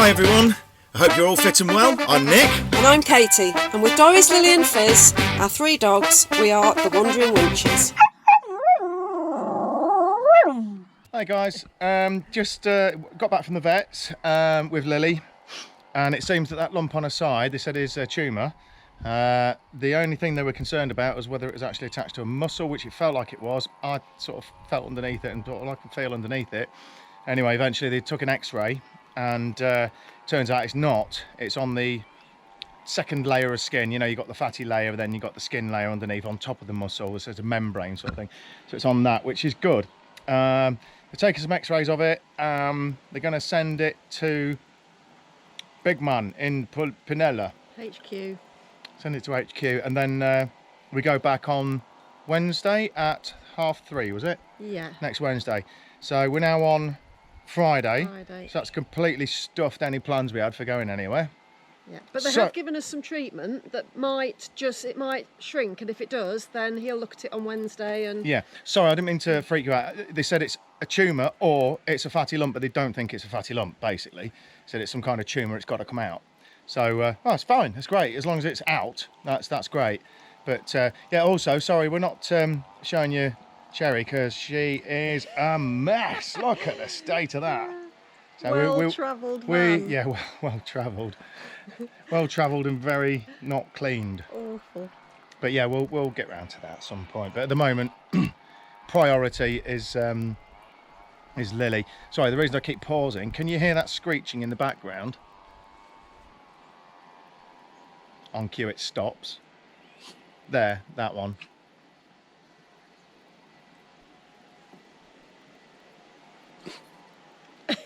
Hi everyone, I hope you're all fit and well. I'm Nick. And I'm Katie, and with Doris, Lily and Fizz, our 3 dogs, we are the Wandering Winches. Hi guys, just got back from the vets with Lily, and it seems that lump on her side, they said is a tumour. The only thing they were concerned about was whether it was actually attached to a muscle, which it felt like it was. I sort of felt underneath it and thought, well, I can feel underneath it. Anyway, eventually they took an x-ray, and turns out it's not. It's on the second layer of skin. You know, you've got the fatty layer, then you've got the skin layer underneath on top of the muscle. So it's a membrane sort of thing. So it's on that, which is good. They're taking some x-rays of it. They're going to send it to Big Man in Pinella. HQ. Send it to HQ, and then we go back on Wednesday at 3:30, was it? Yeah. Next Wednesday. So we're now on Friday. So that's completely stuffed any plans we had for going anywhere. Yeah, but they have given us some treatment that might shrink, and if it does, then he'll look at it on Wednesday. And yeah, sorry, I didn't mean to freak you out. They said it's a tumour or it's a fatty lump, but they don't think it's a fatty lump. Basically, said it's some kind of tumour. It's got to come out. So well, it's fine. It's great as long as it's out. That's great. But yeah, also sorry, we're not showing you Cherry because she is a mess. Look at the state of that. So well-travelled man. Yeah, well-travelled. Well-travelled and very not cleaned. Awful. But yeah, we'll get round to that at some point. But at the moment, priority is Lily. Sorry, the reason I keep pausing. Can you hear that screeching in the background? On cue, it stops. There, that one.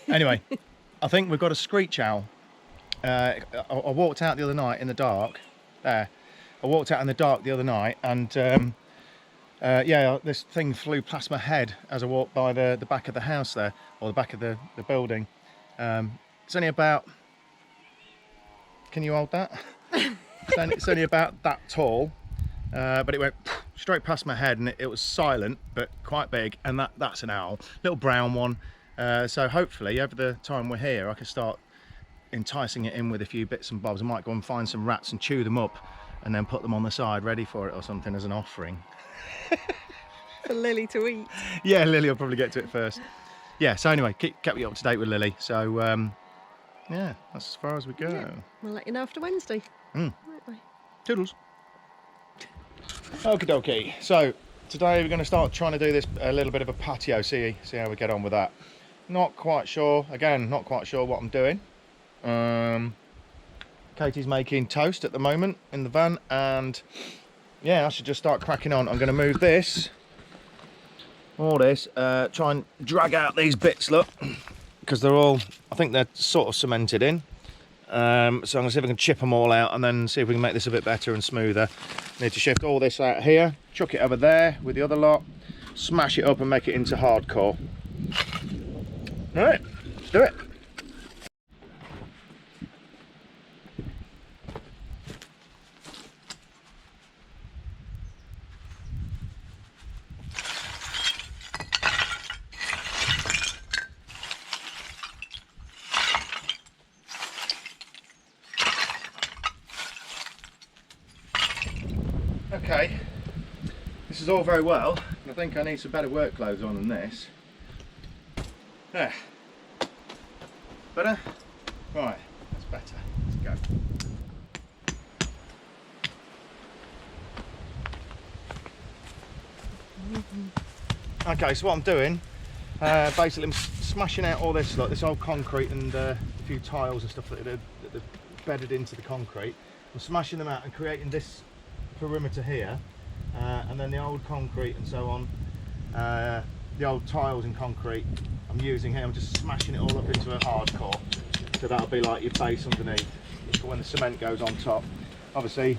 Anyway, I think we've got a screech owl. I walked out the other night in the dark. There. I walked out in the dark the other night, and yeah, this thing flew past my head as I walked by the back of the house there, or the back of the building. It's only about... Can you hold that? It's only about that tall, but it went straight past my head, and it was silent but quite big, and that's an owl, little brown one. So hopefully over the time we're here I can start enticing it in with a few bits and bobs. I might go and find some rats and chew them up and then put them on the side ready for it or something as an offering. For Lily to eat. Yeah, Lily will probably get to it first. Yeah, so anyway, keep you up to date with Lily. So yeah, that's as far as we go. Yeah. We'll let you know after Wednesday. Toodles. Okie dokie. So today we're going to start trying to do this a little bit of a patio, see how we get on with that. Not quite sure, again, not quite sure what I'm doing. Katie's making toast at the moment in the van, and yeah, I should just start cracking on. I'm going to move this, all this, try and drag out these bits, look, because they're all, I think they're sort of cemented in. So I'm going to see if I can chip them all out and then see if we can make this a bit better and smoother. Need to shift all this out here, chuck it over there with the other lot, smash it up and make it into hardcore. All right, let's do it. Okay, this is all very well. I think I need some better work clothes on than this. There. Better? Right, that's better. Let's go. Okay, so what I'm doing, basically I'm smashing out all this, like this old concrete and a few tiles and stuff that are bedded into the concrete. I'm smashing them out and creating this perimeter here, and then the old concrete and so on, the old tiles and concrete I'm using here, I'm just smashing it all up into a hardcore, so that'll be like your base underneath for when the cement goes on top. Obviously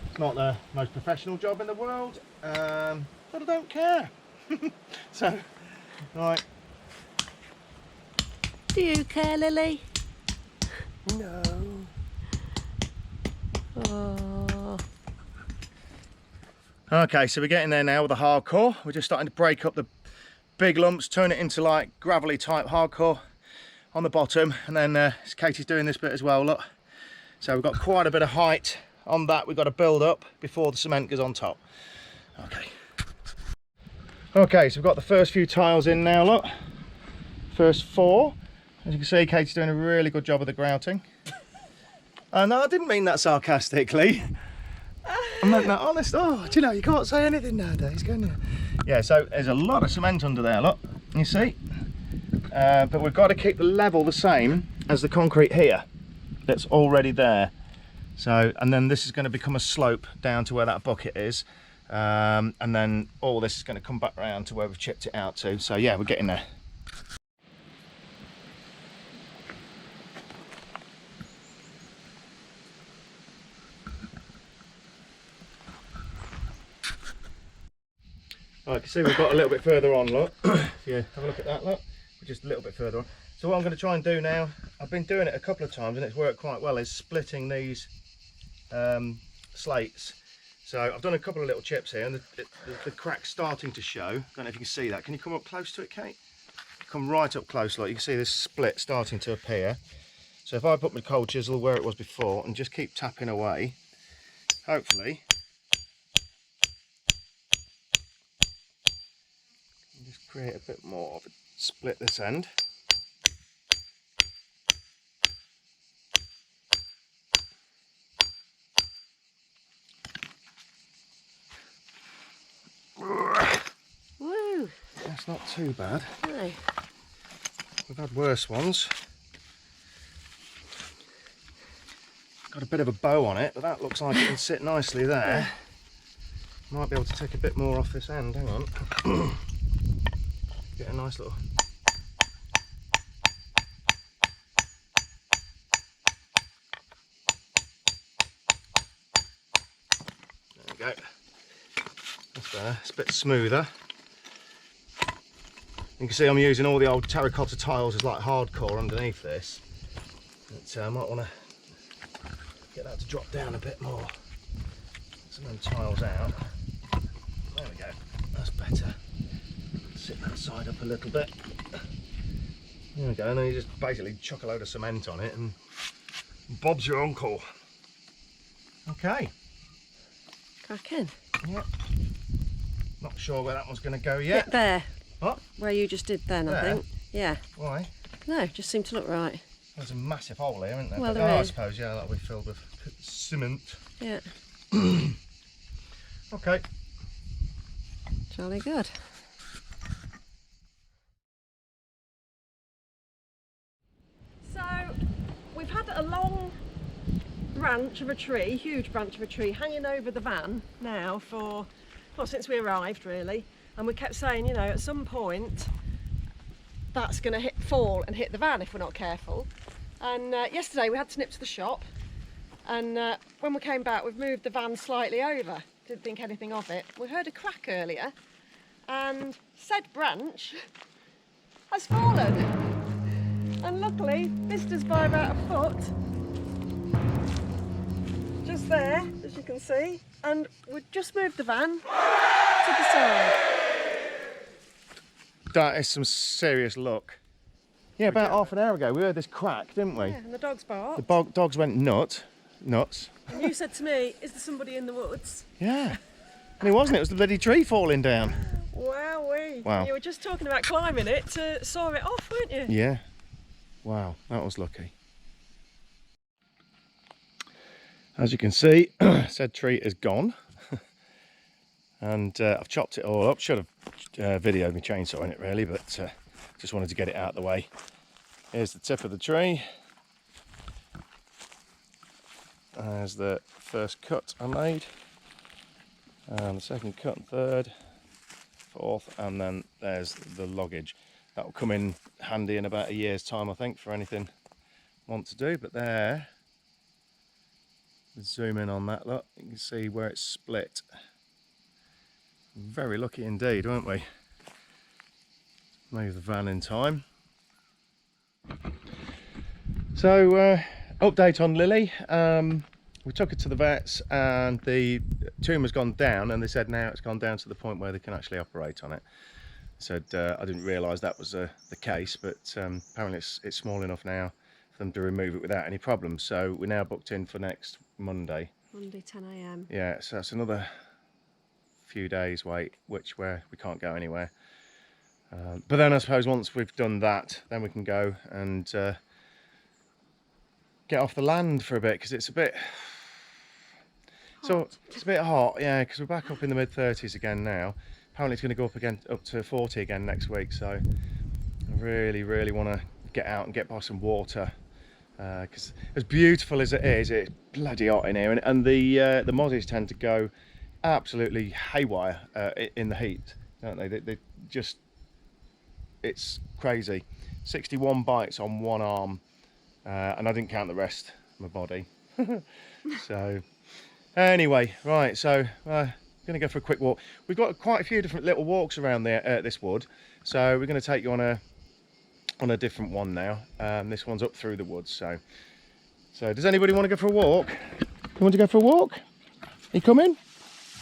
it's not the most professional job in the world, but I don't care. So right, Do you care, Lily? No. Oh. okay, so we're getting there now with the hardcore. We're just starting to break up the big lumps, turn it into like gravelly type hardcore. on the bottom, and then Katie's doing this bit as well, look. So we've got quite a bit of height on that we've got to build up before the cement goes on top. Okay, so we've got the first few tiles in now, look. First 4. As you can see, Katie's doing a really good job of the grouting. No, I didn't mean that sarcastically. I meant that honest. Oh, do you know, you can't say anything nowadays, can you? Yeah, so there's a lot of cement under there, look. You see? But we've got to keep the level the same as the concrete here. That's already there. So, and then this is going to become a slope down to where that bucket is. And then all this is going to come back round to where we've chipped it out to. So yeah, we're getting there. I can see we've got a little bit further on, look. If you have a look at that, look, we're just a little bit further on. So what I'm going to try and do now, I've been doing it a couple of times and it's worked quite well, is splitting these slates. So I've done a couple of little chips here, and the crack's starting to show. I don't know if you can see that. Can you come up close to it, Kate? Come right up close, look. You can see this split starting to appear. So if I put my cold chisel where it was before and just keep tapping away, hopefully, just create a bit more of a split this end. Woo! That's not too bad. No. We've had worse ones. Got a bit of a bow on it, but that looks like it can sit nicely there. Might be able to take a bit more off this end, hang on. Get a nice little... There we go. That's better, it's a bit smoother. You can see I'm using all the old terracotta tiles as like hardcore underneath this. But I might want to get that to drop down a bit more. Some of them tiles out. There we go, that's better. Sit that side up a little bit. There we go, and then you just basically chuck a load of cement on it and Bob's your uncle. Okay. Cracking. Yep. Not sure where that one's going to go yet. There. What? Where you just did then, There? I think. Yeah. Why? No, just seemed to look right. There's a massive hole here, isn't there? Well, But, there I is. suppose, yeah, that'll be filled with cement. Yeah. Okay. Jolly good. So, we've had a long branch of a tree, huge branch of a tree, hanging over the van now for, well, since we arrived really. And we kept saying, you know, at some point that's going to fall and hit the van if we're not careful. And yesterday we had to nip to the shop, and when we came back we've moved the van slightly over. Didn't think anything of it. We heard a crack earlier, and said branch has fallen. And luckily missed us by about a foot. Just there, as you can see. And we've just moved the van to the side. That is some serious luck. Yeah, about half an hour ago we heard this crack, didn't we? Yeah, and the dogs barked. The dogs went nuts. And you said to me, is there somebody in the woods? Yeah. And it wasn't, it was the bloody tree falling down. Wowee. Wow. You were just talking about climbing it to saw it off, weren't you? Yeah. Wow, that was lucky. As you can see, said tree is gone. And I've chopped it all up. Should have videoed my chainsaw in it really, but just wanted to get it out of the way. Here's the tip of the tree. There's the first cut I made, and the second cut, and third, fourth, and then there's the loggage. That will come in handy in about a year's time, I think, for anything I want to do. But there, zoom in on that, look, you can see where it's split. Very lucky indeed, weren't we? Move the van in time. So, update on Lily. We took her to the vets and the tumour's gone down, and they said now it's gone down to the point where they can actually operate on it. said I didn't realise that was the case, but apparently it's small enough now for them to remove it without any problems. So we're now booked in for next Monday. Monday 10 a.m. Yeah, so that's another few days wait, where we can't go anywhere. But then I suppose once we've done that, then we can go and get off the land for a bit, because it's a bit it's a bit hot, yeah, because we're back up in the mid-30s again now. Apparently it's going to go up to 40 again next week, so I really want to get out and get by some water, because as beautiful as it is, it's bloody hot in here, and the mozzies tend to go absolutely haywire in the heat, don't they? They just, it's crazy. 61 bites on one arm, and I didn't count the rest of my body. So anyway, right, so going to go for a quick walk. We've got quite a few different little walks around there this wood, so we're going to take you on a different one now. This one's up through the woods. So does anybody want to go for a walk? You want to go for a walk? You coming?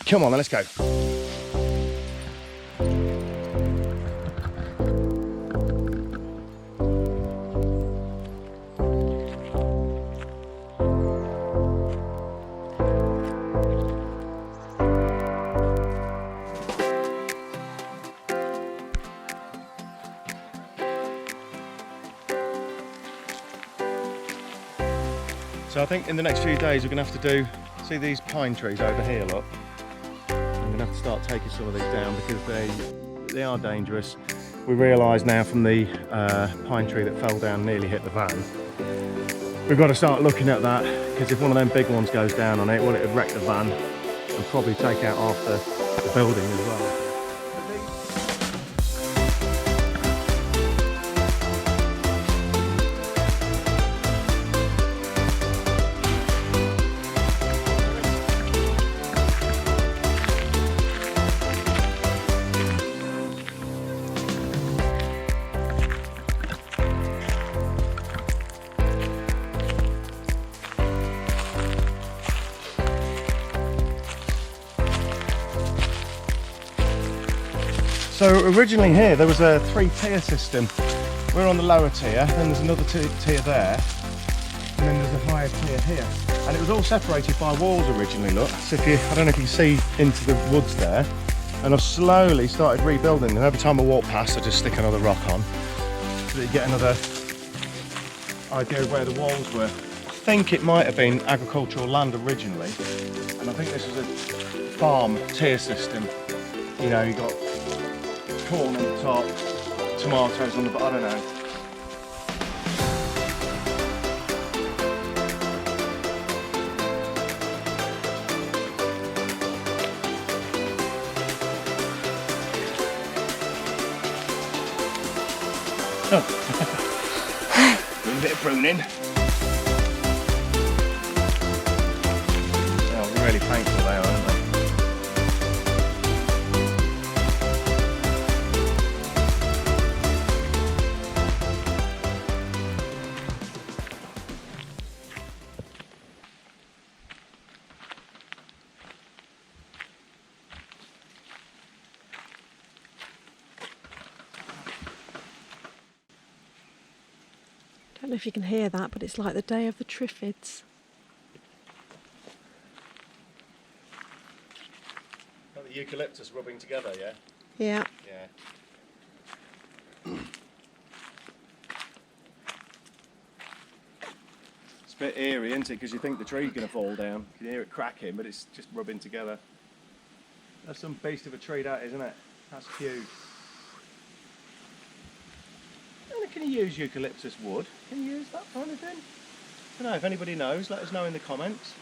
Come on then, let's go. So I think in the next few days we're going to have to see these pine trees over here, look. I'm going to have to start taking some of these down because they are dangerous. We realise now from the pine tree that fell down, nearly hit the van. We've got to start looking at that, because if one of them big ones goes down on it, well, it would wreck the van and probably take out half the building as well. So originally here there was a 3-tier system. We're on the lower tier, then there's another tier there, and then there's a higher tier here. And it was all separated by walls originally, look. So I don't know if you can see into the woods there. And I've slowly started rebuilding, and every time I walk past I just stick another rock on, so that you get another idea of where the walls were. I think it might have been agricultural land originally, and I think this was a farm tier system. You know, you got corn on the top, tomatoes on the bottom, I don't know. Doing a bit of pruning. Oh, really painful they are, aren't they? I don't know if you can hear that, but it's like the day of the Triffids. Got the eucalyptus rubbing together, yeah? Yeah. Yeah. It's a bit eerie, isn't it? Because you think the tree's going to fall down. You can hear it cracking, but it's just rubbing together. That's some beast of a tree, that, isn't it? That's huge. Can you use eucalyptus wood? Can you use that for anything? I don't know if anybody knows, let us know in the comments.